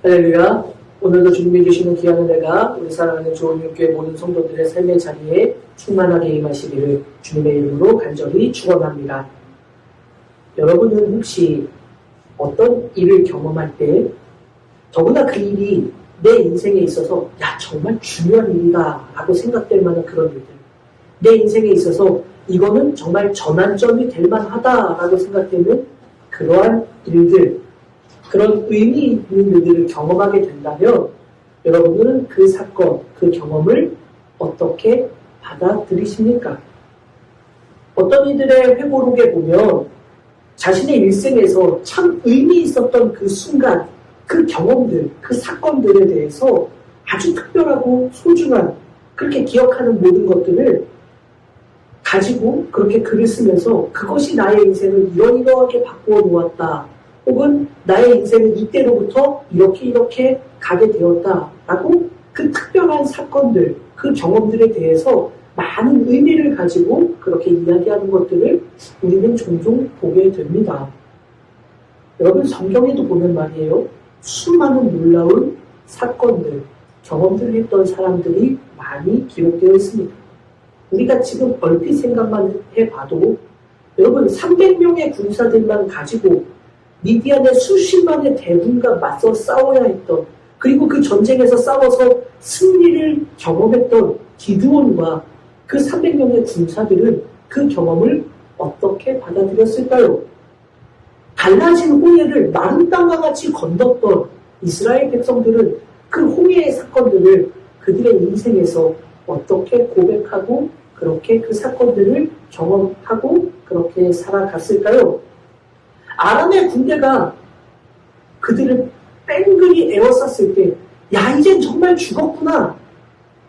할렐루야. 오늘도 주님이 주시는 귀한 은혜가 우리 사랑하는 조은육교회 모든 성도들의 삶의 자리에 충만하게 임하시기를 주님의 이름으로 간절히 축원합니다. 여러분은 혹시 어떤 일을 경험할 때 더구나 그 일이 내 인생에 있어서 정말 중요한 일이다 라고 생각될 만한 그런 일들, 내 인생에 있어서 이거는 정말 전환점이 될 만하다 라고 생각되는 그러한 일들, 그런 의미 있는 일들을 경험하게 된다면 여러분은 그 사건, 그 경험을 어떻게 받아들이십니까? 어떤 이들의 회고록에 보면 자신의 일생에서 참 의미 있었던 그 순간, 그 경험들, 그 사건들에 대해서 아주 특별하고 소중한, 그렇게 기억하는 모든 것들을 가지고 그렇게 글을 쓰면서 그것이 나의 인생을 이러이러하게 바꾸어 놓았다. 혹은 나의 인생은 이때로부터 이렇게 가게 되었다라고 그 특별한 사건들, 그 경험들에 대해서 많은 의미를 가지고 그렇게 이야기하는 것들을 우리는 종종 보게 됩니다. 여러분, 성경에도 보면 말이에요. 수많은 놀라운 사건들, 경험들을 했던 사람들이 많이 기록되어 있습니다. 우리가 지금 얼핏 생각만 해봐도 여러분 300명의 군사들만 가지고 미디안의 수십만의 대군과 맞서 싸워야 했던, 그리고 그 전쟁에서 싸워서 승리를 경험했던 기드온과 그 300명의 군사들은 그 경험을 어떻게 받아들였을까요? 갈라진 홍해를 마른 땅과 같이 건넜던 이스라엘 백성들은 그 홍해의 사건들을 그들의 인생에서 어떻게 고백하고 그렇게 그 사건들을 경험하고 그렇게 살아갔을까요? 아람의 군대가 그들을 뺑글이 에워쌌을 때, 이젠 정말 죽었구나,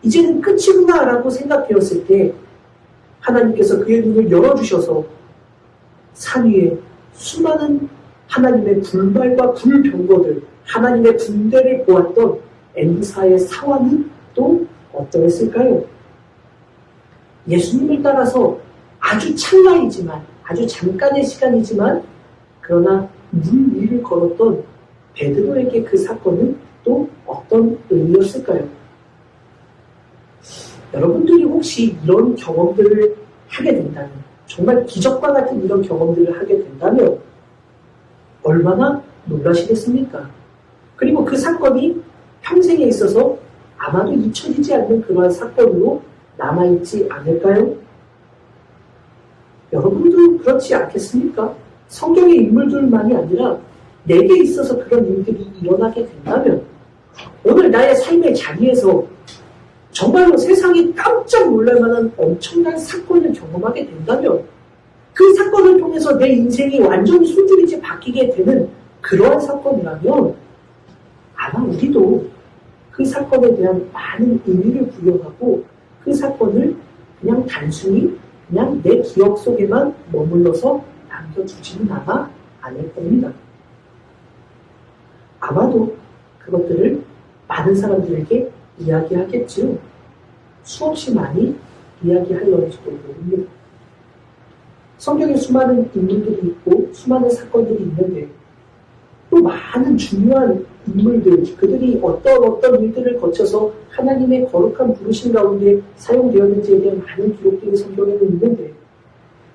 이제는 끝이구나 라고 생각되었을 때 하나님께서 그의 눈을 열어주셔서 산 위에 수많은 하나님의 불말과 불병거들, 하나님의 군대를 보았던 엘리사의 상황은 또 어떠했을까요? 예수님을 따라서 아주 찰나이지만, 아주 잠깐의 시간이지만 그러나 물 위를 걸었던 베드로에게 그 사건은 또 어떤 의미였을까요? 여러분들이 혹시 이런 경험들을 하게 된다면, 정말 기적과 같은 이런 경험들을 하게 된다면 얼마나 놀라시겠습니까? 그리고 그 사건이 평생에 있어서 아마도 잊혀지지 않는 그러한 사건으로 남아있지 않을까요? 여러분도 그렇지 않겠습니까? 성경의 인물들만이 아니라 내게 있어서 그런 일들이 일어나게 된다면, 오늘 나의 삶의 자리에서 정말로 세상이 깜짝 놀랄 만한 엄청난 사건을 경험하게 된다면, 그 사건을 통해서 내 인생이 완전히 순조리째 바뀌게 되는 그러한 사건이라면 아마 우리도 그 사건에 대한 많은 의미를 부여하고 그 사건을 그냥 단순히 그냥 내 기억 속에만 머물러서 남겨두지는 아마 않을 겁니다. 아마도 그것들을 많은 사람들에게 이야기하겠지요. 수없이 많이 이야기하려는지도 모릅니다. 성경에 수많은 인물들이 있고 수많은 사건들이 있는데 또 많은 중요한 인물들, 그들이 어떤 일들을 거쳐서 하나님의 거룩한 부르심 가운데 사용되었는지에 대한 많은 기록들이 성경에는 있는데,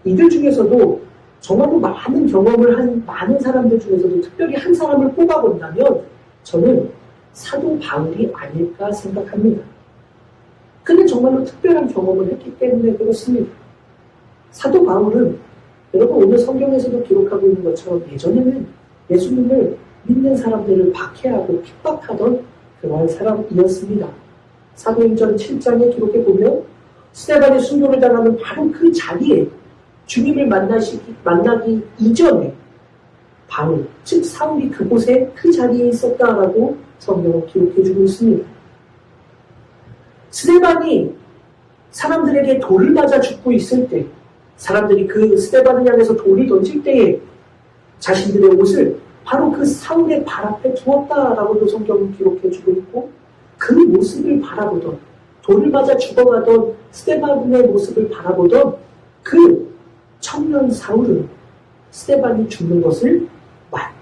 이들 중에서도 정말로 많은 경험을 한 많은 사람들 중에서도 특별히 한 사람을 뽑아본다면 저는 사도 바울이 아닐까 생각합니다. 그는 정말로 특별한 경험을 했기 때문에 그렇습니다. 사도 바울은 여러분 오늘 성경에서도 기록하고 있는 것처럼 예전에는 예수님을 믿는 사람들을 박해하고 핍박하던 그러한 사람이었습니다. 사도행전 7장에 기록해 보면 스데반의 순교를 당하는 바로 그 자리에 주님을 만나기 이전에 바울, 즉 사울이 그곳에 그 자리에 있었다라고 성경은 기록해주고 있습니다. 스데반이 사람들에게 돌을 맞아 죽고 있을 때, 사람들이 그 스데반을 향해서 돌을 던질 때에 자신들의 옷을 바로 그 사울의 발 앞에 두었다라고도 성경은 기록해주고 있고, 그 모습을 바라보던, 돌을 맞아 죽어가던 스데반의 모습을 바라보던 그 청년 사울은 스데반이 죽는 것을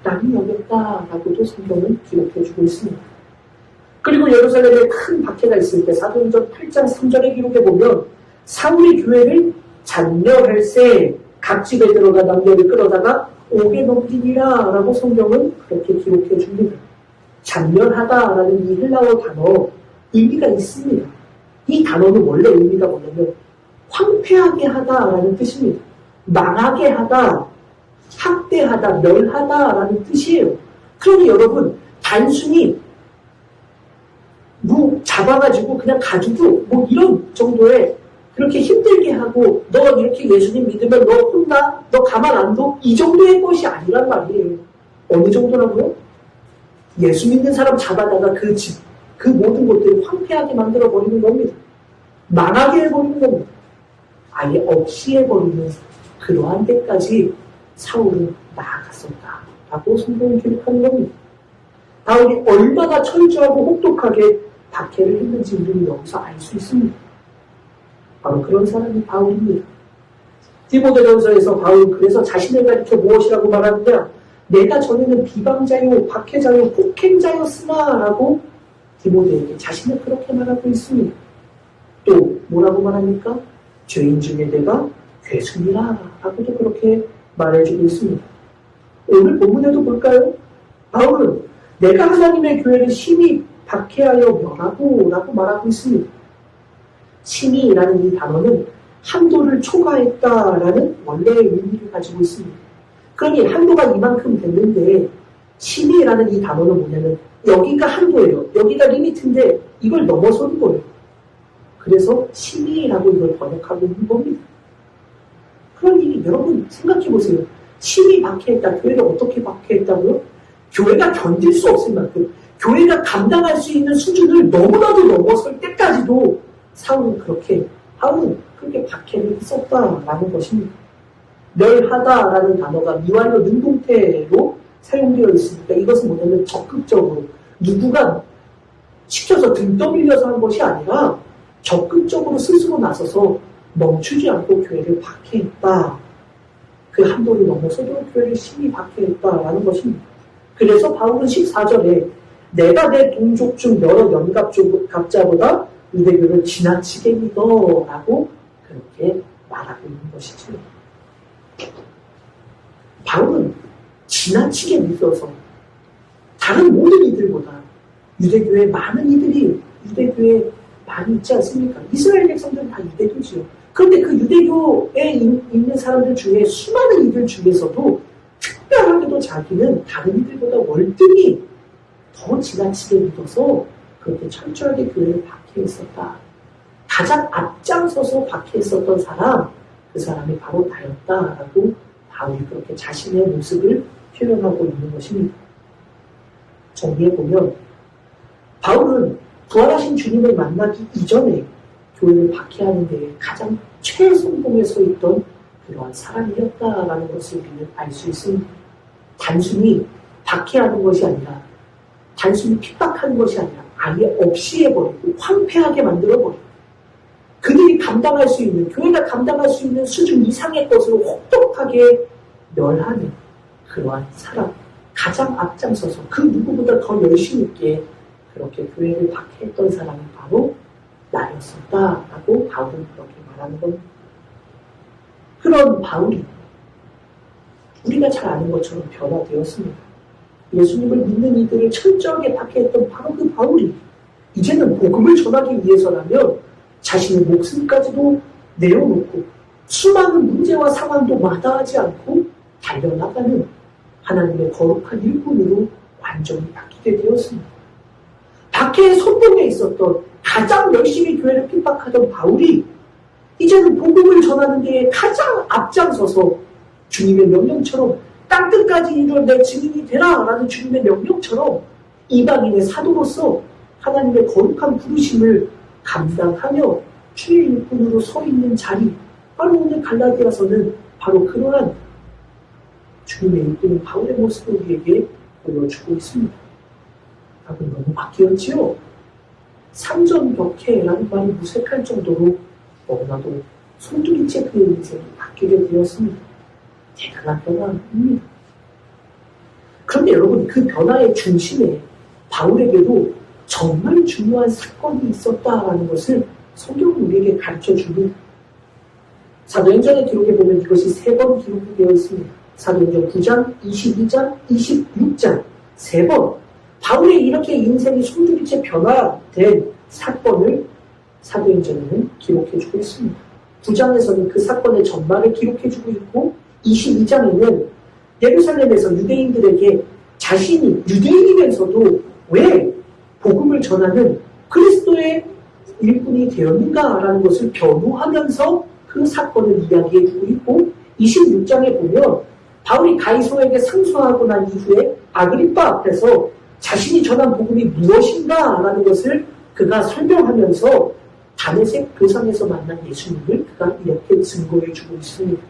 마땅히 여겼다라고도 성경은 기록해주고 있습니다. 그리고 예루살렘에 큰 박해가 있을 때 사도행전 8장 3절에 기록해 보면 사울이 교회를 잔멸할세 각 집에 들어가 남녀를 끌어다가 옥에 넘기니라 라고 성경은 그렇게 기록해 줍니다. 잔멸하다라는 이 헬라어 단어 의미가 있습니다. 이 단어는 원래 의미가 뭐냐면 황폐하게 하다라는 뜻입니다. 망하게 하다, 학대하다, 멸하다라는 뜻이에요. 그러니 여러분 단순히 잡아가지고 그냥 가지고 이런 정도의 그렇게 힘들게 하고 너 이렇게 예수님 믿으면 너 혼나? 너 가만 안 둬? 이 정도의 것이 아니란 말이에요. 어느 정도라고요? 예수 믿는 사람 잡아다가 그 모든 것들을 황폐하게 만들어버리는 겁니다. 망하게 해버리는 겁니다. 아예 없이 해버리는 그러한 데까지 사울은 나아갔었다라고 성경이 기록하는 겁니다. 바울이 얼마나 철저하고 혹독하게 박해를 했는지 우리는 여기서 알 수 있습니다. 바로 그런 사람이 바울입니다. 디모데전서에서 바울은 그래서 자신을 가리켜 무엇이라고 말하느냐? 내가 전에는 비방자요, 박해자요, 폭행자였으나 라고 디모데에게 자신을 그렇게 말하고 있습니다. 또 뭐라고 말합니까? 죄인 중에 내가 괴순이라 라고도 그렇게 말해주고 있습니다. 오늘 본문에도 볼까요? 바울은 내가 하나님의 교회를 심히 박해하여 멸하고 라고 말하고 있습니다. 심히라는 이 단어는 한도를 초과했다라는 원래의 의미를 가지고 있습니다. 그러니 한도가 이만큼 됐는데 심히라는 이 단어는 뭐냐면 여기가 한도예요. 여기가 리미트인데 이걸 넘어서는 거예요. 그래서 심히라고 이걸 번역하고 있는 겁니다. 그러니 여러분 생각해 보세요. 심히 박해했다. 교회를 어떻게 박해했다고요? 교회가 견딜 수 없을 만큼 교회가 감당할 수 있는 수준을 너무나도 넘어설 때까지도 바울은 그렇게 박해를 했었다라는 것입니다. 멸하다라는 단어가 미완료 능동태로 사용되어 있으니까 이것은 뭐냐면 적극적으로 누구가 시켜서 등 떠밀려서 한 것이 아니라 적극적으로 스스로 나서서 멈추지 않고 교회를 박해했다. 그 한도를 넘어서도 교회를 심히 박해했다라는 것입니다. 그래서 바울은 14절에 내가 내 동족 중 여러 연갑자보다 유대교를 지나치게 믿어라고 그렇게 말하고 있는 것이죠. 바울은 지나치게 믿어서 다른 모든 이들보다 유대교에 많은 이들이 유대교에 많이 있지 않습니까? 이스라엘 백성들은 다 유대교지요. 그런데 그 유대교에 있는 사람들 중에 수많은 이들 중에서도 특별하게도 자기는 다른 이들보다 월등히 더 지나치게 믿어서 그렇게 철저하게 교회를 박해했었다. 가장 앞장서서 박해했었던 사람, 그 사람이 바로 나였다라고 바울이 그렇게 자신의 모습을 표현하고 있는 것입니다. 정리해보면 바울은 부활하신 주님을 만나기 이전에 교회를 박해하는 데에 가장 최선봉에 서 있던 그러한 사람이었다라는 것을 우리는 알 수 있습니다. 단순히 박해하는 것이 아니라 단순히 핍박하는 것이 아니라 아예 없이 해버리고 황폐하게 만들어버리고 그들이 감당할 수 있는 교회가 감당할 수 있는 수준 이상의 것으로 혹독하게 멸하는 그러한 사람 가장 앞장서서 그 누구보다 더 열심히 있게 그렇게 교회를 박해했던 사람이 바로 나였었다라고 바울은 그렇게 말하는 겁니다. 그런 바울이 우리가 잘 아는 것처럼 변화되었습니다. 예수님을 믿는 이들을 철저하게 박해했던 바로 그 바울이 이제는 복음을 전하기 위해서라면 자신의 목숨까지도 내어놓고 수많은 문제와 상황도 마다하지 않고 달려나가는 하나님의 거룩한 일꾼으로 완전히 바뀌게 되었습니다. 박해의 선봉에 있었던 가장 열심히 교회를 핍박하던 바울이 이제는 복음을 전하는 데에 가장 앞장서서 주님의 명령처럼 땅끝까지 이르러 내 증인이 되라 라는 주님의 명령처럼 이방인의 사도로서 하나님의 거룩한 부르심을 감당하며 주의 일꾼으로 서 있는 자리, 바로 오늘 갈라디아서는 바로 그러한 주님의 일꾼인 바울의 모습을 우리에게 보여주고 있습니다. 여러분 너무 바뀌었지요? 삼전벽해라는 말이 무색할 정도로 너무나도 손두리째 그의 인생이 바뀌게 되었습니다. 대단한 변화입니다. 그런데 그런데 여러분, 그 변화의 중심에 바울에게도 정말 중요한 사건이 있었다라는 것을 성경은 우리에게 가르쳐 줍니다. 사도행전의 기록에 보면 이것이 3번 기록이 되어 있습니다. 사도행전 9장, 22장, 26장 3번 바울의 이렇게 인생이 송두리째 변화된 사건을 사도행전에는 기록해주고 있습니다. 9장에서는 그 사건의 전말을 기록해주고 있고 22장에는 예루살렘에서 유대인들에게 자신이 유대인이면서도 왜 복음을 전하는 그리스도의 일꾼이 되었는가라는 것을 변호하면서 그 사건을 이야기해주고 있고 26장에 보면 바울이 가이소에게 상소하고 난 이후에 아그리빠 앞에서 자신이 전한 복음이 무엇인가라는 것을 그가 설명하면서 다메섹 도상에서 만난 예수님을 그가 이렇게 증거해주고 있습니다.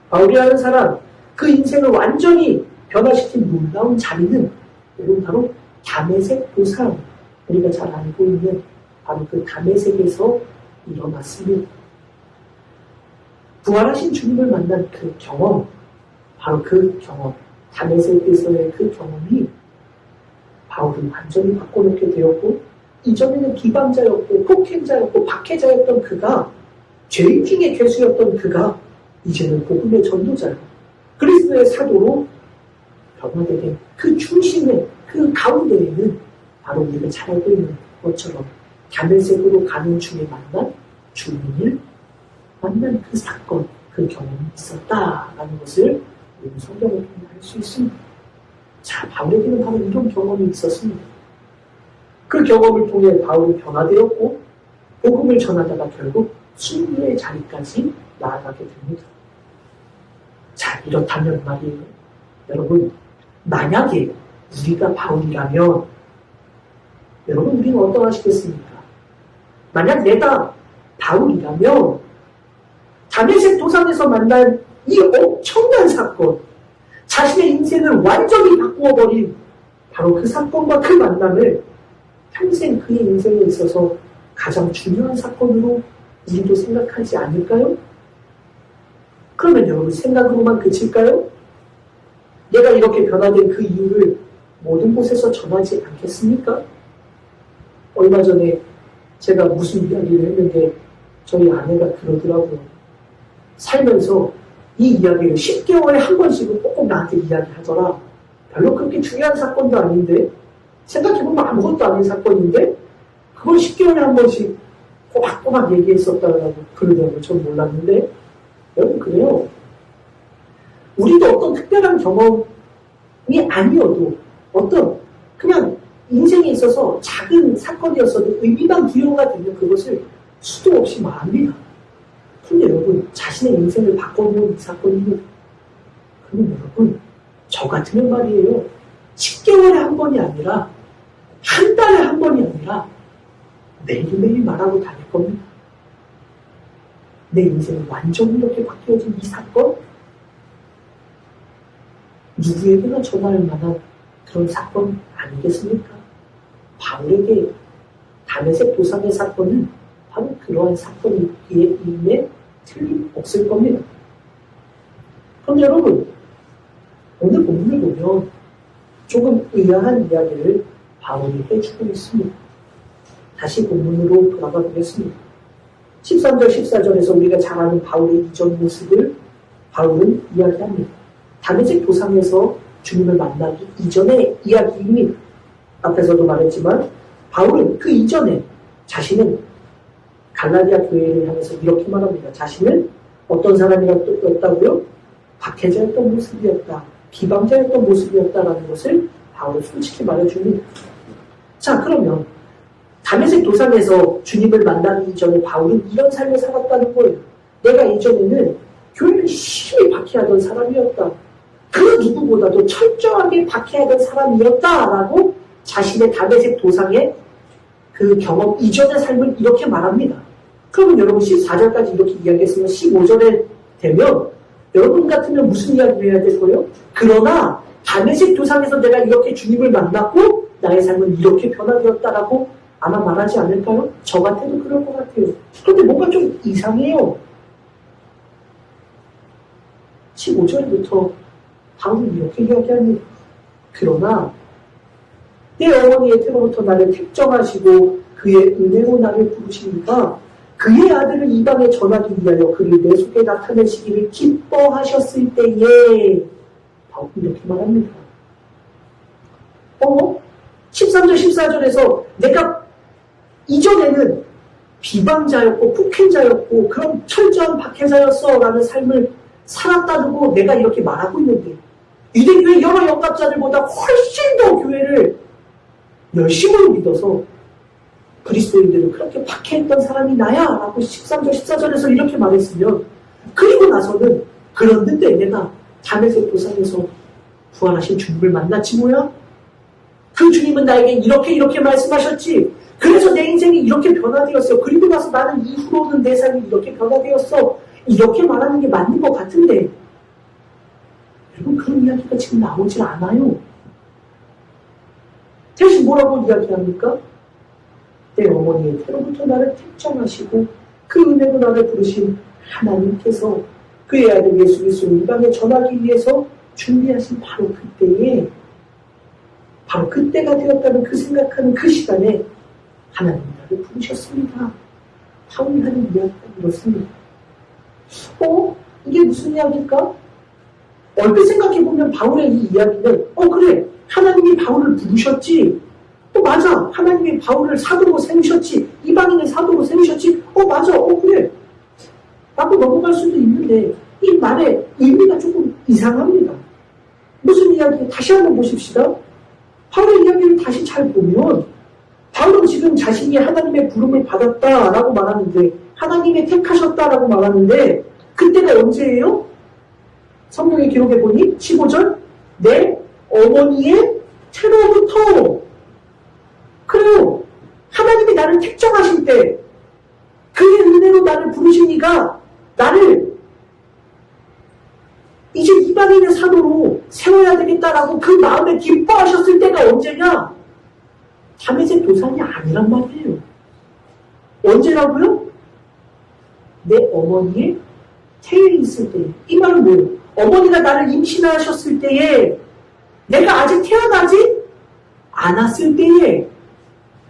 바울이라는 사람, 그 인생을 완전히 변화시킨 놀라운 자리는 여러분 바로 다메섹 도상, 우리가 잘 알고 있는 바로 그 다메섹에서 일어났습니다. 부활하신 주님을 만난 그 경험, 바로 그 경험, 다메섹에서의 그 경험이 바울을 완전히 바꿔놓게 되었고 이전에는 비방자였고 폭행자였고 박해자였던 그가 죄인 중에 괴수였던 그가 이제는 복음의 전도자로 그리스도의 사도로 변화되게 그 중심에 그 가운데에는 바로 우리가 잘 알고 있는 것처럼 다메섹으로 가는 중에 만난 주님을 만난 그 사건, 그 경험이 있었다라는 것을 우리 성경을 통해 알 수 있습니다. 자, 바울에게는 바로 이런 경험이 있었습니다. 그 경험을 통해 바울이 변화되었고 복음을 전하다가 결국 순교의 자리까지 나아가게 됩니다. 자, 이렇다면 말이에요. 여러분, 만약에 우리가 바울이라면 여러분 우리는 어떠하시겠습니까? 만약 내가 바울이라면 다메섹 도상에서 만난 이 엄청난 사건, 자신의 인생을 완전히 바꾸어버린 바로 그 사건과 그 만남을 평생 그의 인생에 있어서 가장 중요한 사건으로 우리도 생각하지 않을까요? 그러면 여러분 생각으로만 그칠까요? 내가 이렇게 변화된 그 이유를 모든 곳에서 전하지 않겠습니까? 얼마 전에 제가 무슨 이야기를 했는데 저희 아내가 그러더라고요. 살면서 이 이야기를 10개월에 한 번씩은 꼭 나한테 이야기하더라. 별로 그렇게 중요한 사건도 아닌데 생각해보면 아무것도 아닌 사건인데 그걸 10개월에 한 번씩 꼬박꼬박 얘기했었다고 그러더라고요. 전 몰랐는데 여러분 그래요. 우리도 어떤 특별한 경험이 아니어도 어떤 그냥 인생에 있어서 작은 사건이었어도 의미만 부여가 되면 그것을 수도 없이 말합니다. 그런데 여러분 자신의 인생을 바꿔놓은 이 사건입니다. 그러면 여러분 저 같으면 말이에요. 10개월에 한 번이 아니라 한 달에 한 번이 아니라 매일매일 말하고 다닐 겁니다. 내 인생이 완전히 이렇게 바뀌어진 이 사건 누구에게나 전할 만한 그런 사건 아니겠습니까? 바울에게 다메섹 도상의 사건은 바로 그러한 사건이기에 이에 틀림없을 겁니다. 그럼 여러분 오늘 본문을 보면 조금 의아한 이야기를 바울이 해주고 있습니다. 다시 본문으로 돌아가 보겠습니다. 13절 14절에서 우리가 잘 아는 바울의 이전 모습을 바울은 이야기합니다. 다메섹 도상에서 주님을 만나기 이전의 이야기입니다. 앞에서도 말했지만 바울은 그 이전에 자신은 갈라디아 교회를 향해서 이렇게 말합니다. 자신은 어떤 사람이었다고요? 박해자였던 모습이었다. 비방자였던 모습이었다라는 것을 바울은 솔직히 말해줍니다. 자, 그러면 다메섹 도상에서 주님을 만나기 이전에 바울은 이런 삶을 살았다는 거예요. 내가 이전에는 교회를 심히 박해하던 사람이었다. 그 누구보다도 철저하게 박해하던 사람이었다라고 자신의 다메섹 도상의 그 경험 이전의 삶을 이렇게 말합니다. 그러면 여러분 14절까지 이렇게 이야기했으면 15절에 되면 여러분 같으면 무슨 이야기를 해야 될까요? 그러나 다메섹 도상에서 내가 이렇게 주님을 만났고 나의 삶은 이렇게 변화되었다라고 아마 말하지 않을까요? 저 같아도 그럴 것 같아요. 그런데 뭔가 좀 이상해요. 15절부터 바울은 이렇게 이야기합니다. 그러나 내 어머니의 태로부터 나를 택정하시고 그의 은혜로 나를 부르시니까 그의 아들을 이방에 전하기 위하여 그를 내 속에 나타내시기를 기뻐하셨을 때에 바로 이렇게 말합니다. 13절 14절에서 내가 이전에는 비방자였고 폭행자였고 그런 철저한 박해자였어 라는 삶을 살았다고 내가 이렇게 말하고 있는데 유대교회 여러 영갑자들보다 훨씬 더 교회를 열심히 믿어서 그리스도인들을 그렇게 박해했던 사람이 나야 라고 13절 14절에서 이렇게 말했으면 그리고 나서는 그런데 내가 다메섹 도상에서 부활하신 주님을 만났지 뭐야? 그 주님은 나에게 이렇게 말씀하셨지. 그래서 내 인생이 이렇게 변화되었어. 그리고 나서 나는 이후로는 내 삶이 이렇게 변화되었어. 이렇게 말하는 게 맞는 것 같은데 여러분 그런 이야기가 지금 나오질 않아요. 대신 뭐라고 이야기합니까? 내 어머니의 태로부터 나를 택정하시고 그 은혜로 나를 부르신 하나님께서 그의 아들 예수 그리스도를 이방에 전하기 위해서 준비하신 바로 그때에 바로 그때가 되었다는 그 생각하는 그 시간에 하나님이 나를 부르셨습니다. 바울이 하는 이야기가 이렇습니다. 이게 무슨 이야기일까? 얼핏 생각해보면 바울의 이 이야기는 그래 하나님이 바울을 부르셨지. 맞아 하나님이 바울을 사도로 세우셨지. 이방인의 사도로 세우셨지. 맞아 그래 라고 넘어갈 수도 있는데 이 말의 의미가 조금 이상합니다. 무슨 이야기? 다시 한번 보십시다. 바울의 이야기를 다시 잘 보면 바울은 지금 자신이 하나님의 부름을 받았다라고 말하는데 하나님의 택하셨다라고 말하는데 그때가 언제예요? 성경의 기록에 보니 15절 내 어머니의 태로부터 그래요. 하나님이 나를 택정하실 때 그의 은혜로 나를 부르시니까 나를 이제 이방인의 사도로 세워야 되겠다라고 그 마음에 기뻐하셨을 때가 언제냐? 다메섹 도상이 아니란 말이에요. 언제라고요? 내 어머니의 태에 있을 때. 이 말은 뭐예요? 어머니가 나를 임신하셨을 때에 내가 아직 태어나지 않았을 때에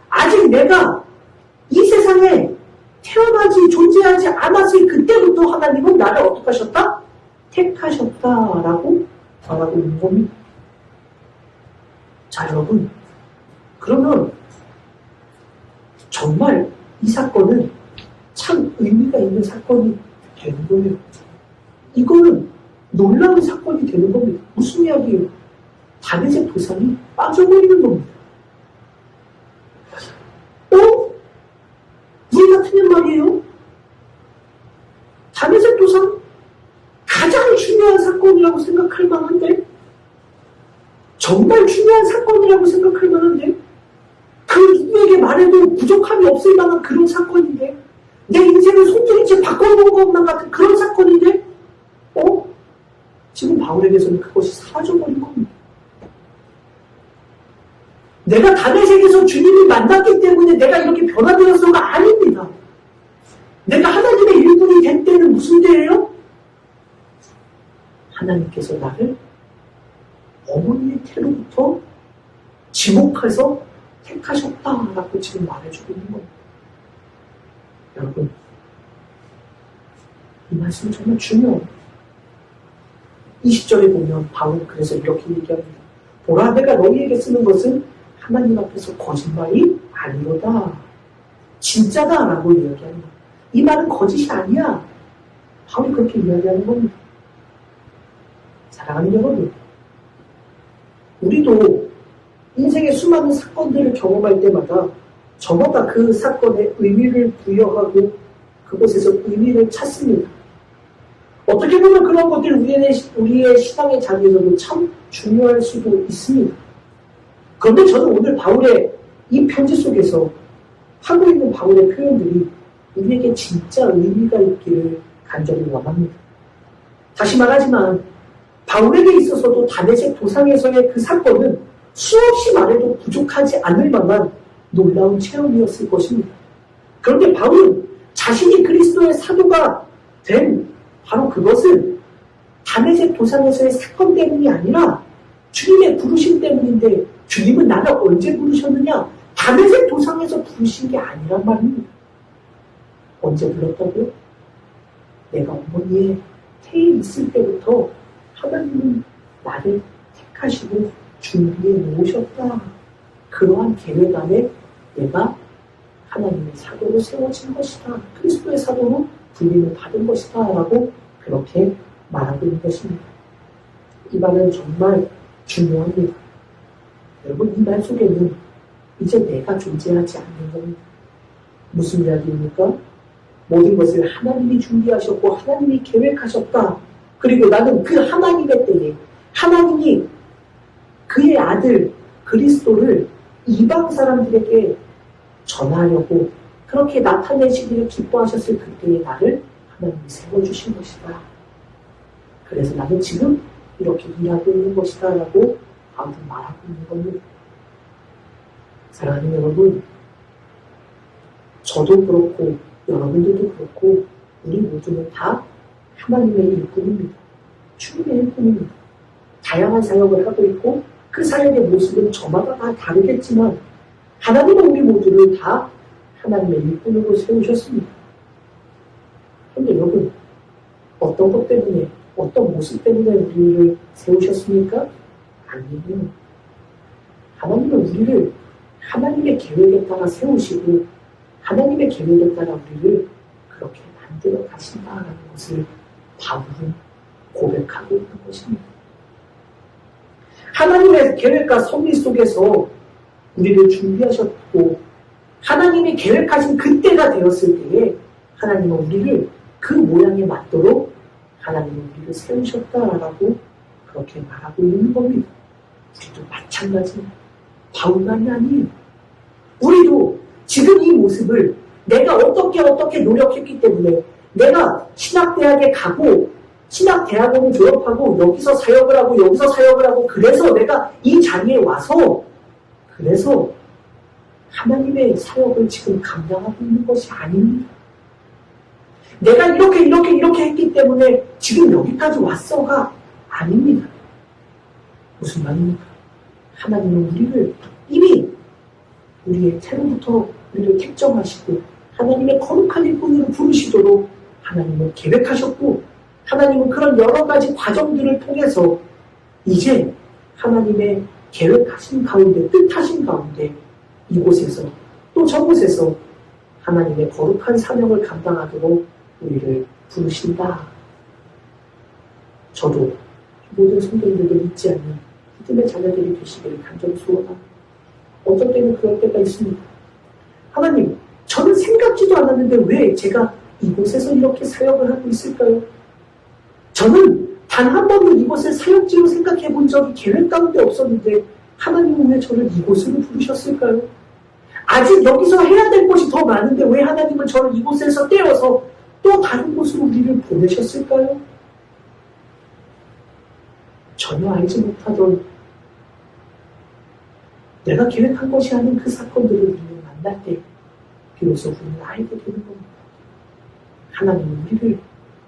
아직 내가 이 세상에 태어나지 존재하지 않았을 그때부터 하나님은 나를 어떻게 하셨다? 택하셨다라고 말하고 있는 겁니다. 자 여러분 그러면 정말 이 사건은 참 의미가 있는 사건이 되는 거예요. 이거는 놀라운 사건이 되는 겁니다. 무슨 이야기예요? 다메섹 도상이 빠져버리는 겁니다. 우리 같으면 말이에요. 다메섹 도상 가장 중요한 사건이라고 생각할 만한데 정말 중요한 사건이라고 생각할 만한데 그 누구에게 말해도 부족함이 없을 만한 그런 사건인데 내 인생을 손들이째 바꿔놓은 것만 같은 그런 사건인데 지금 바울에게서는 그것이 사라져버린 겁니다. 내가 다메섹에서 주님을 만났기 때문에 내가 이렇게 변화되었어가 아닙니다. 내가 하나님의 일꾼이 된 때는 무슨 때예요? 하나님께서 나를 어머니의 태로부터 지목해서 택하셨다라고 지금 말해주고 있는 겁니다. 여러분, 이 말씀은 정말 중요해요. 20절에 보면 바울은 그래서 이렇게 얘기합니다. 보라, 내가 너희에게 쓰는 것은 하나님 앞에서 거짓말이 아니로다. 진짜다 라고 이야기합니다. 이 말은 거짓이 아니야. 바울이 그렇게 이야기하는 겁니다. 사랑하는 여러분, 우리도 인생의 수많은 사건들을 경험할 때마다 저마다 그 사건에 의미를 부여하고 그곳에서 의미를 찾습니다. 어떻게 보면 그런 것들이 우리의 신앙의 자리에서도 참 중요할 수도 있습니다. 그런데 저는 오늘 바울의 이 편지 속에서 하고 있는 바울의 표현들이 우리에게 진짜 의미가 있기를 간절히 원합니다. 다시 말하지만 바울에게 있어서도 다메섹 도상에서의 그 사건은 수없이 말해도 부족하지 않을 만한 놀라운 체험이었을 것입니다. 그런데 바울은 자신이 그리스도의 사도가 된 바로 그것은 다메섹 도상에서의 사건 때문이 아니라 주님의 부르심 때문인데 주님은 나를 언제 부르셨느냐? 다메섹 도상에서 부르신 게 아니란 말입니다. 언제 불렀다고요? 내가 어머니의 태에 있을 때부터 하나님은 나를 택하시고 준비해 놓으셨다. 그러한 계획 안에 내가 하나님의 사도로 세워진 것이다. 그리스도의 사도로 불림을 받은 것이다. 라고 그렇게 말하고 있는 것입니다. 이 말은 정말 중요합니다. 여러분, 이 말 속에는 이제 내가 존재하지 않는 겁니다. 무슨 이야기입니까? 모든 것을 하나님이 준비하셨고 하나님이 계획하셨다. 그리고 나는 그 하나님의 때에 하나님이 그의 아들 그리스도를 이방 사람들에게 전하려고 그렇게 나타내시기를 기뻐하셨을 그때에 나를 하나님이 세워주신 것이다. 그래서 나는 지금 이렇게 일하고 있는 것이다 라고 바울은 말하고 있는 겁니다. 사랑하는 여러분, 저도 그렇고 여러분들도 그렇고 우리 모두는 다 하나님의 일꾼입니다. 주님의 일꾼입니다. 다양한 사역을 하고 있고 그 사역의 모습은 저마다 다 다르겠지만 하나님은 우리 모두를 다 하나님의 일꾼으로 세우셨습니다. 그런데 여러분, 어떤 것 때문에, 어떤 모습 때문에 우리를 세우셨습니까? 아니에요. 하나님은 우리를 하나님의 계획에 따라 세우시고 하나님의 계획에 따라 우리를 그렇게 만들어 가신다라는 것을 바울은 고백하고 있는 것입니다. 하나님의 계획과 섭리 속에서 우리를 준비하셨고 하나님이 계획하신 그때가 되었을 때에 하나님은 우리를 그 모양에 맞도록 하나님은 우리를 세우셨다라고 그렇게 말하고 있는 겁니다. 우리도 마찬가지입니다. 바울만이 아니에요. 우리도 지금 이 모습을 내가 어떻게 노력했기 때문에 내가 신학대학에 가고 신학대학원을 졸업하고 여기서 사역을 하고 그래서 내가 이 자리에 와서 그래서 하나님의 사역을 지금 감당하고 있는 것이 아닙니다. 내가 이렇게 했기 때문에 지금 여기까지 왔어가 아닙니다. 무슨 말입니까? 하나님은 우리를 이미 우리의 태로부터 우리를 택정하시고 하나님의 거룩한 일꾼으로 부르시도록 하나님은 계획하셨고 하나님은 그런 여러 가지 과정들을 통해서 이제 하나님의 계획하신 가운데 뜻하신 가운데 이곳에서 또 저곳에서 하나님의 거룩한 사명을 감당하도록 우리를 부르신다. 저도 모든 성도님들도 믿지 않는 믿음의 자녀들이 되시기를 간절히 소원합니다. 어떤 때는 그럴 때가 있습니다. 하나님, 저는 생각지도 않았는데 왜 제가 이곳에서 이렇게 사역을 하고 있을까요? 저는 단 한 번도 이곳을 사역지로 생각해 본 적이 계획 가운데 없었는데 하나님은 왜 저를 이곳으로 부르셨을까요? 아직 여기서 해야 될 것이 더 많은데 왜 하나님은 저를 이곳에서 떼어서 또 다른 곳으로 우리를 보내셨을까요? 전혀 알지 못하던 내가 계획한 것이 아닌 그 사건들을 우리는 만날 때 비로소 우리는 알게 되는 겁니다. 하나님은 우리를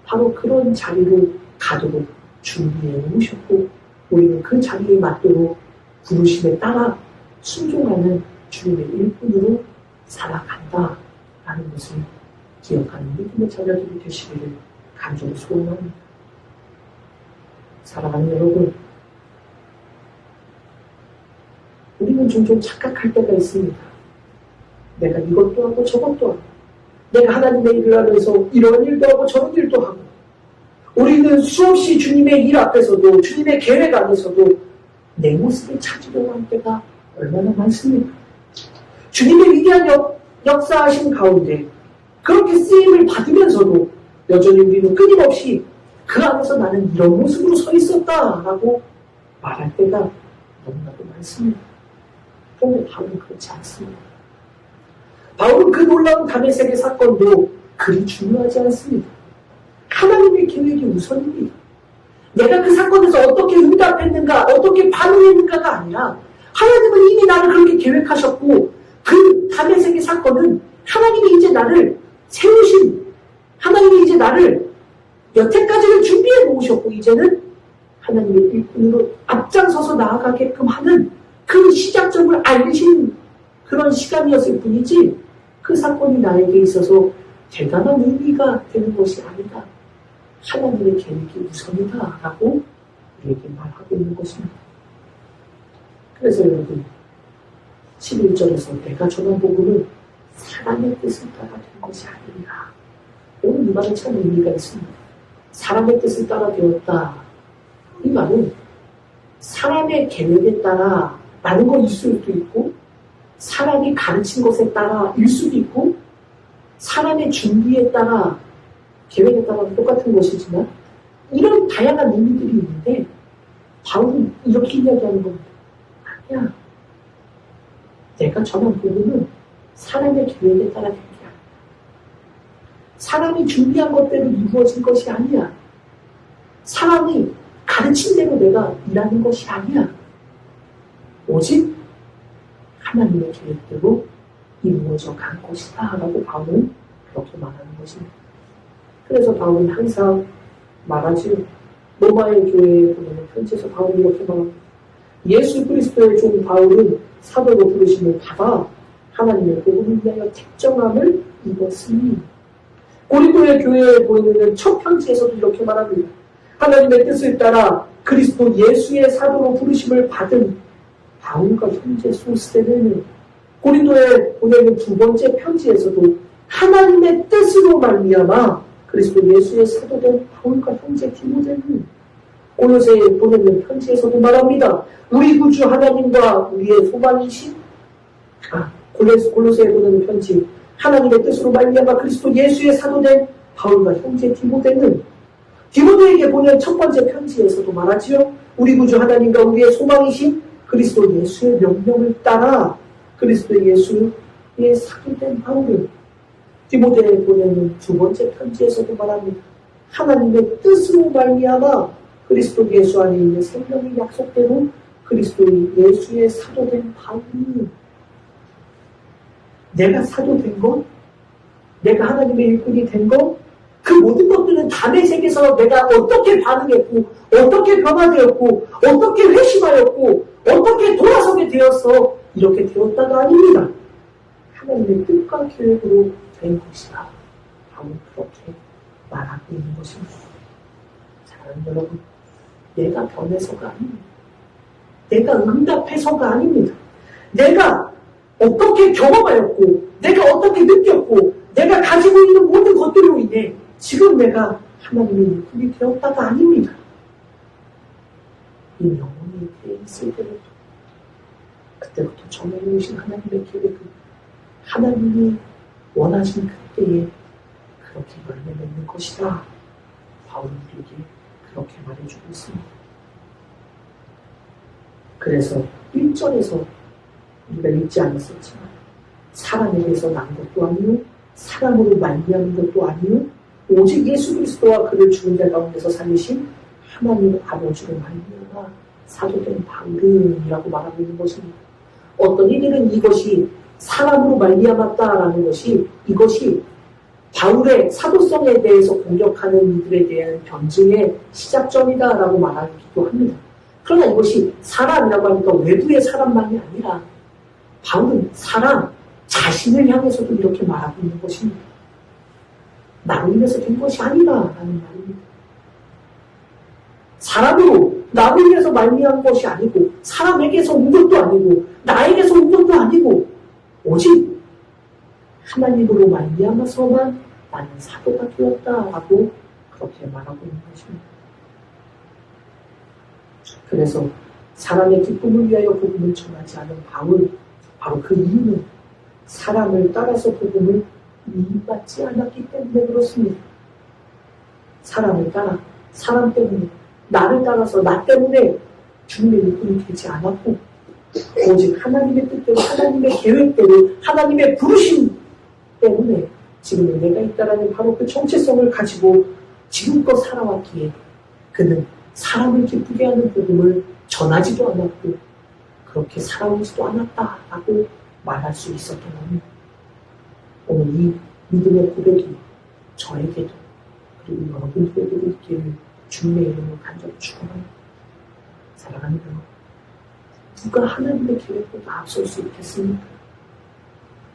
바로 그런 자리로 가도록 준비해 놓으셨고 우리는 그 자리에 맞도록 부르심에 따라 순종하는 주님의 일꾼으로 살아간다라는 것을 기억하는 믿음의 자녀들이 되시기를 간절히 소원합니다. 사랑하는 여러분, 우리는 종종 착각할 때가 있습니다. 내가 이것도 하고 저것도 하고 내가 하나님의 일을 하면서 이런 일도 하고 저런 일도 하고 우리는 수없이 주님의 일 앞에서도 주님의 계획 안에서도 내 모습을 찾으려고 할 때가 얼마나 많습니까? 주님의 위대한 역사하신 가운데 그렇게 쓰임을 받으면서도 여전히 우리는 끊임없이 그 안에서 나는 이런 모습으로 서 있었다라고 말할 때가 너무나도 많습니다. 그런데 바울은 그렇지 않습니다. 바울은 그 놀라운 다메섹의 사건도 그리 중요하지 않습니다. 하나님의 계획이 우선입니다. 내가 그 사건에서 어떻게 응답했는가, 어떻게 반응했는가가 아니라 하나님은 이미 나를 그렇게 계획하셨고 그 다메섹의 사건은 하나님이 이제 나를 세우신, 하나님이 이제 나를 여태까지는 준비해 놓으셨고 이제는 하나님의 일꾼으로 앞장서서 나아가게끔 하는 그 시작점을 알리신 그런 시간이었을 뿐이지 그 사건이 나에게 있어서 대단한 의미가 되는 것이 아니다. 하나님의 계획이 우선이다 라고 우리에게 말하고 있는 것입니다. 그래서 여러분 11절에서 내가 전한 복음은 사람의 뜻을 따라 된 것이 아니라 오늘 이 말은 참 의미가 있습니다. 사람의 뜻을 따라 되었다. 이 말은 사람의 계획에 따라 라는 것일 수도 있고 사람이 가르친 것에 따라 일 수도 있고 사람의 준비에 따라 계획에 따라 똑같은 것이지만 이런 다양한 의미들이 있는데 바울은 이렇게 이야기하는 겁니다. 아니야. 내가 전한 복음은 사람의 계획에 따라 된 게 아니야. 사람이 준비한 것대로 이루어진 것이 아니야. 사람이 가르친 대로 내가 일하는 것이 아니야. 오직 하나님의 계획대로 이루어져 간 것이다 라고 바울은 그렇게 말하는 것입니다. 그래서 바울은 항상 말하지요. 로마의 교회에 보내는 편지에서 바울이 이렇게 말합니다. 예수 그리스도의 종 바울은 사도로 부르심을 받아 하나님의 복음을 위하여 택정함을 입었으니 고린도의 교회에 보이는 첫 편지에서도 이렇게 말합니다. 하나님의 뜻을 따라 그리스도 예수의 사도로 부르심을 받은 바울과 형제 소스데는 고린도에 보내는 두 번째 편지에서도 하나님의 뜻으로 말미암아 그리스도 예수의 사도된 바울과 형제 디모데는 골로새에 보내는 편지에서도 말합니다. 우리 구주 하나님과 우리의 소망이신 골로새에 보내는 편지 하나님의 뜻으로 말미암아 그리스도 예수의 사도된 바울과 형제 디모데는 디모데에게 보낸 첫 번째 편지에서도 말하지요. 우리 구주 하나님과 우리의 소망이신 그리스도 예수의 명령을 따라 그리스도 예수의 사도된 바울은 디모데에 보내는 두 번째 편지에서도 말합니다. 하나님의 뜻으로 말미암아 그리스도 예수 안에 있는 생명의 약속대로 그리스도 예수의 사도된 바울이 내가 사도된 것, 내가 하나님의 일꾼이 된 것, 그 모든 것들은 담의 세계에서 내가 어떻게 반응했고, 어떻게 변화되었고, 어떻게 회심하였고, 어떻게 돌아서게 되었어. 이렇게 되었다가 아닙니다. 하나님의 뜻과 계획으로 된 것이다. 바로 그렇게 말하고 있는 것입니다. 사랑하는 여러분, 내가 변해서가 아닙니다. 내가 응답해서가 아닙니다. 내가 어떻게 경험하였고, 내가 어떻게 느꼈고, 내가 가지고 있는 모든 것들로 인해 지금 내가 하나님의 일꾼이 되었다가 아닙니다. 이 영혼이 되어 있을 때부터 그때부터 정해놓으신 오신 하나님의 계획은 하나님이 원하신 그때에 그렇게 열매 맺는 것이다. 바울은 우리에게 그렇게 말해주고 있습니다. 그래서 1절에서 우리가 읽지 않았었지만 사람에게서 난 것도 아니요 사람으로 말미암은 것도 아니요 오직 예수 그리스도와 그를 죽은 자 가운데서 살리신 하나님 아버지로 말미암아 사도된 바울이라고 말하고 있는 것입니다. 어떤 이들은 이것이 사람으로 말미암았다라는 것이 이것이 바울의 사도성에 대해서 공격하는 이들에 대한 변증의 시작점이다라고 말하기도 합니다. 그러나 이것이 사람이라고 하니까 외부의 사람만이 아니라 바울은 사람 자신을 향해서도 이렇게 말하고 있는 것입니다. 나로 인해서 된 것이 아니다라는 말입니다. 사람으로 나로 인해서 말미암은 것이 아니고 사람에게서 온 것도 아니고 나에게서 온 것도 아니고 오직 하나님으로 말미암아서만 나는 사도가 되었다라고 그렇게 말하고 있는 것입니다. 그래서 사람의 기쁨을 위하여 복음을 전하지 않은 바울, 바로 그 이유는 사람을 따라서 복음을 이임받지 않았기 때문에 그렇습니다. 사람을 따라, 사람 때문에, 나를 따라서 나 때문에 주님의 일꾼이 되지 않았고 오직 하나님의 뜻대로, 하나님의 계획대로, 하나님의 부르심 때문에 지금 내가 있다라는 바로 그 정체성을 가지고 지금껏 살아왔기에 그는 사람을 기쁘게 하는 복음을 전하지도 않았고 그렇게 살아오지도 않았다라고 말할 수 있었던 겁니다. 오늘 이 믿음의 고백이 저에게도 그리고 여러분들에게도 있기를 주님의 이름으로 간절히 축원합니다. 사랑하는 여러분, 누가 하나님의 계획보다 앞설 수 있겠습니까?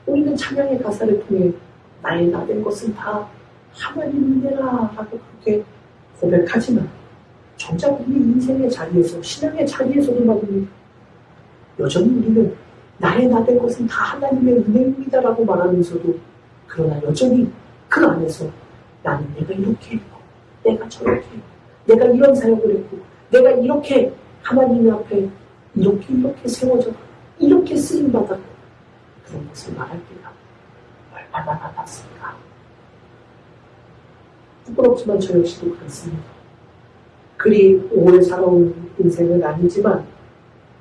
우리는 찬양의 가사를 통해 나의 나 된 것은 다 하나님 은혜라 라고 그렇게 고백하지만 정작 우리 인생의 자리에서, 신앙의 자리에서도 말입니다. 여전히 우리는 나의 나 된 것은 다 하나님의 은혜입니다 라고 말하면서도, 그러나 여전히 그 안에서 나는 내가 이렇게 했고, 내가 저렇게 했고, 내가 이런 사역을 했고, 내가 이렇게 하나님 앞에 이렇게 세워져 이렇게 쓰임받았고, 그런 것을 말할 때가 얼마나 많았을까. 부끄럽지만 저 역시도 그렇습니다. 그리 오래 살아온 인생은 아니지만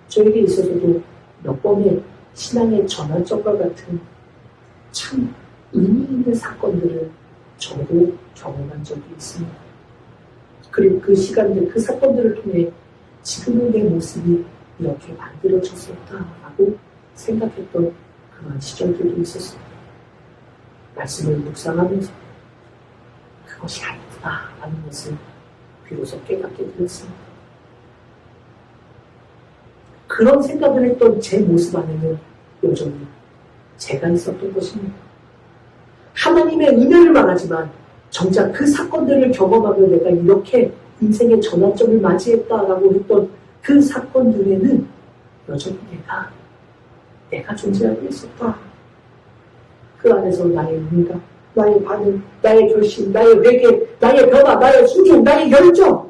저에게 있어서도 몇 번의 신앙의 전환점과 같은 참 의미 있는 사건들을 저도 경험한 적이 있습니다. 그리고 그 시간들, 그 사건들을 통해 지금의 내 모습이 이렇게 만들어졌었다라고 생각했던 그런 시절들도 있었습니다. 말씀을 묵상하면서 그것이 아니구나라는 것을 비로소 깨닫게 되었습니다. 그런 생각을 했던 제 모습 안에는 여전히 제가 있었던 것입니다. 하나님의 은혜를 말하지만 정작 그 사건들을 경험하며 내가 이렇게 인생의 전환점을 맞이했다라고 했던 그 사건들에는 여전히 내가 존재하고 있었다. 그 안에서 나의 의미가, 나의 반응, 나의 결심, 나의 회개, 나의 변화, 나의 순종, 나의 열정,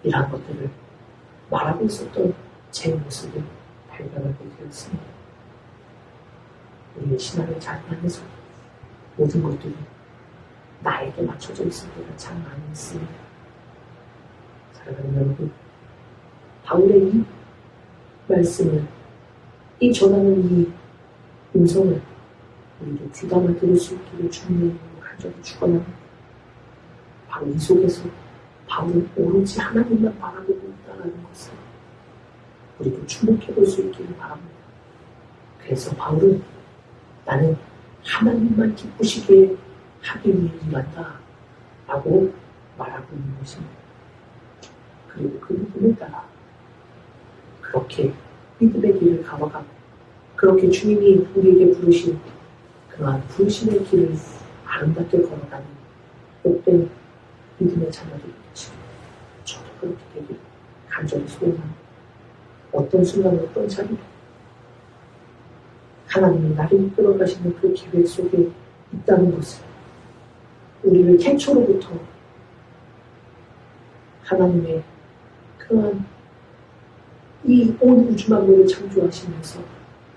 이러한 것들을 말하고 있었던 제 모습을 발견하게 되었습니다. 우리의 신앙의 자리 안에서 모든 것들이 나에게 맞춰져 있을 때가 참 많이 있습니다. 사랑하는 여러분, 바울의 이 말씀을, 이 전하는 이 음성을 우리도 귀담아 들을 수 있기를 주님의 간절히 축원합니다. 바로 이 속에서 바울은 오로지 하나님만 바라보고 있다는 것을 우리도 주목해 볼 수 있기를 바랍니다. 그래서 바울은 나는 하나님만 기쁘시게 하기 위해 일한다 라고 말하고 있는 것입니다. 그리고 그 믿음에 따라 그렇게 믿음의 길을 가와가고, 그렇게 주님이 우리에게 부르신 그러한 부르심의 길을 아름답게 걸어가는 복된 믿음의 자녀들이 되시고, 저도 그렇게 되기를 간절히 소원합니다. 어떤 순간, 어떤 자리로 하나님이 나를 이끌어 가시는 그 계획 속에 있다는 것을, 우리를 태초로부터 하나님의 그러한 이 온 우주 만물을 창조하시면서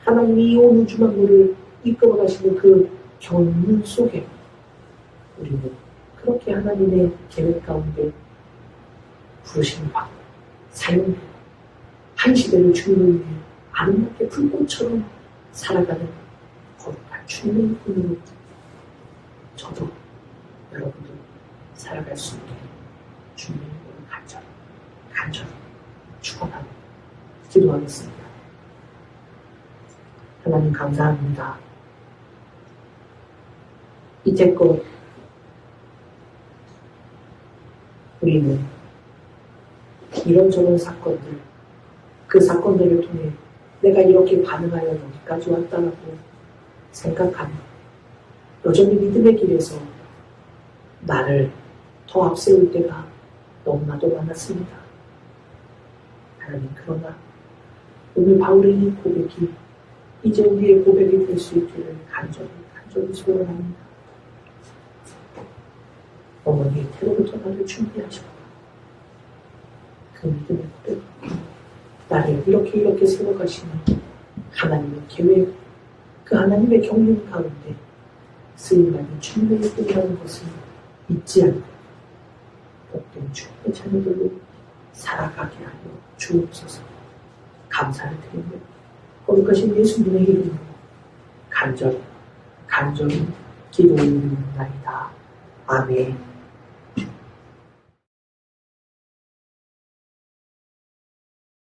하나님이 이 온 우주 만물을 이끌어 가시는 그 경륜 속에 우리는 그렇게 하나님의 계획 가운데 부르심을 받고 사용되고 한 시대를 주님을 위해 아름답게 불꽃처럼 살아가는 거룩한 주님의 꿈으로 저도 여러분도 살아갈 수 있게 주님의 꿈을 간절히 축원합니다. 기도하겠습니다. 하나님 감사합니다. 이제껏 우리는 이런저런 사건들, 그 사건들을 통해 내가 이렇게 반응하여 여기까지 왔다라고 생각하며 여전히 믿음의 길에서 나를 더 앞세울 때가 너무나도 많았습니다. 하나님, 그러나 오늘 바울의 이 고백이 이제 우리의 고백이 될 수 있기를 간절히 소원합니다. 어머니의 태로부터 나를 준비하셨고 그 믿음의 고백, 나를 이렇게 세워가시는 하나님의 계획, 그 하나님의 경륜 가운데 쓰임받는 주님의 꿈이라는 것을 잊지 않고 복된 주님의 자녀들로 살아가게 하여 주옵소서. 감사를 드리며 거룩하신 예수님의 이름으로 간절히 기도 올리옵나이다. 아멘.